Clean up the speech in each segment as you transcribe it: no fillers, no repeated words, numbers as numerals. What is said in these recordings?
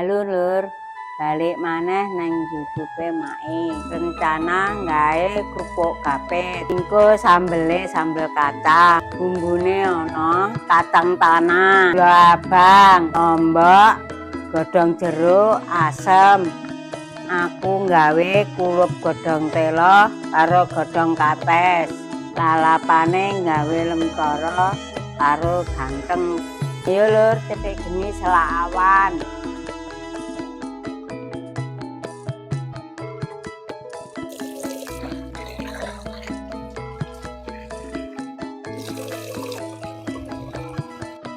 Halo Lur, balik maneh nang YouTube Mae. Rencana gawe krupuk gape. Engko sambele sambel kacang. Bumbune ana kacang tanah, gula abang, lombok, godhong jeruk, asem. Aku gawe kulup godhong telo karo godhong kates. Lalapane gawe lempara karo ganteng. Ayo Lur, cetek geni selawan.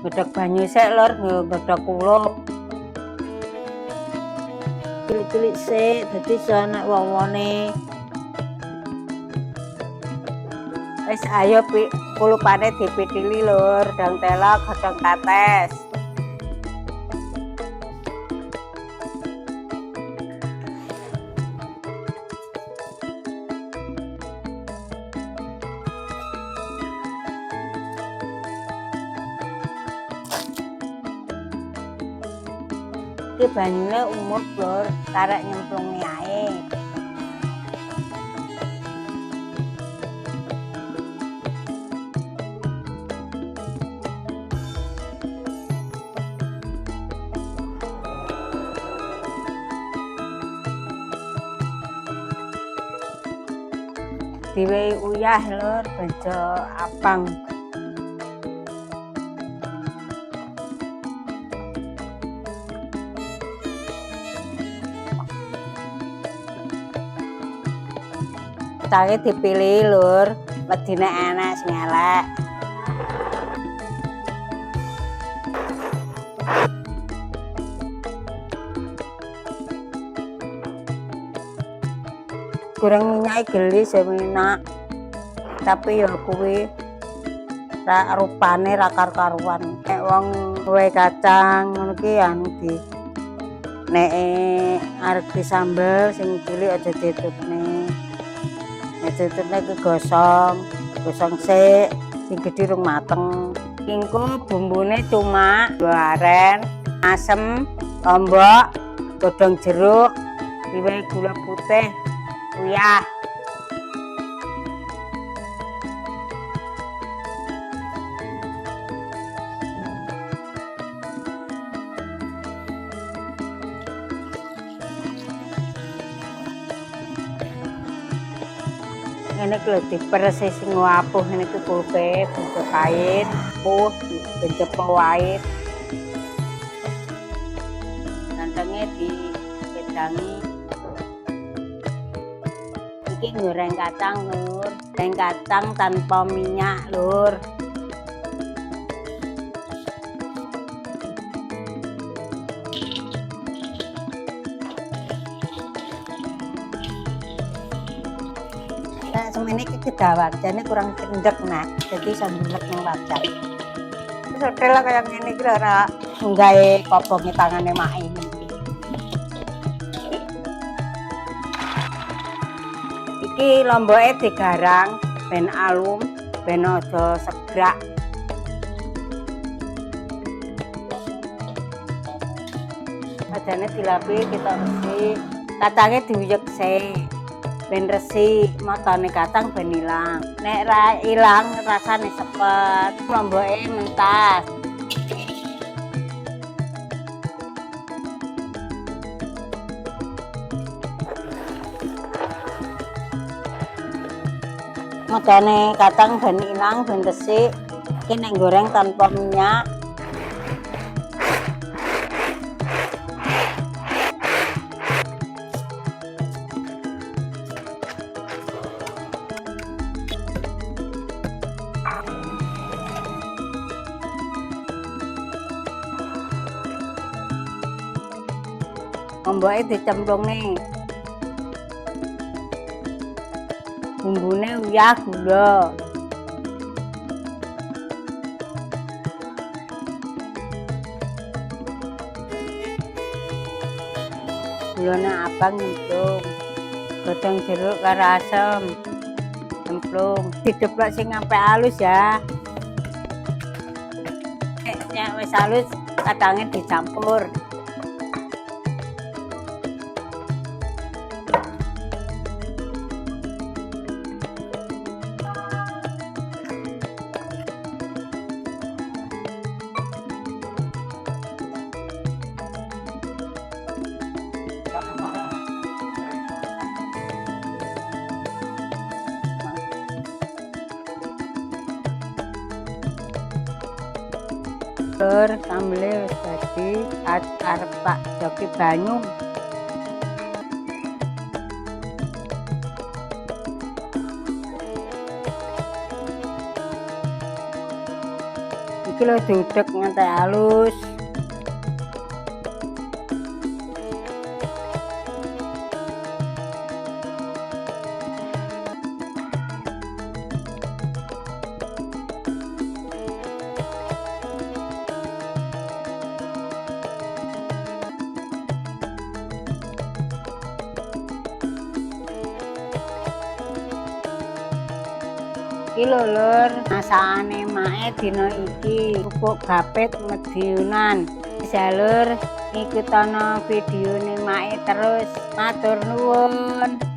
Godhog banyu sik Lur, godhog kulup. Cilik-cilik sik dadi iso ana wong-wone. Wis ayo kulupane dipithili Lur, godhong telo, godhong kates. Iki banyune umut Lur, karek nyemplungi ae. Diwehi uyah Lur, bejo abang. Kacange dipilih Lur, wedine enek sing elek. Goreng minyak geli seminyak. Tapi ya kuwi rupane ra karuan. Nek wong duwe kacang ngono ki anu di nek arep disambel sing cilik aja ditutne. Nek ditutne ki gosong sik, sing gedhe rung mateng. Engko bumbune cuma gula aren, asem, lombok, godhong jeruk, diwehi gula putih, uyah. Ini kalau diperesi sing wapuh ini ke kulupe, bentuk pahit, puh, bentuk pahit. Gantengnya dipedangi. Ini goreng kacang Lur, goreng kacang tanpa minyak Lur. Nah, semene iki kedawajane kurang cendek nak, jadi sambelek nang wadah. Wis hotel kaya ngene iki ora nggawe kobonge tangane mak ini. Iki lomboke digarang ben alum, ben aja segrak. Wajane dilapi kita resi, kacange diuyek sik. Ben resi, matane kacang ben ilang. Nek ra ilang rasane sepet, lomboke mentas. Matane kacang ben ilang, ben resik. Iki nek goreng tanpa minyak. Lomboke dicemplungne. Bumbune uyah gula. Gulane abang nyemplung. Godhong jeruk karo asem. Nyemplung. Dideplok sing sampai halus ya. Nek wis halus kacange dicampur. Lur, sambele wis dadi, arep tak joki banyu. Iki lho diudhek nganti halus. Iki lho Lur, masakane mae dina iki pupuk gapit Madiunan. Jalur ngikutono videone mae terus. Matur nuwun.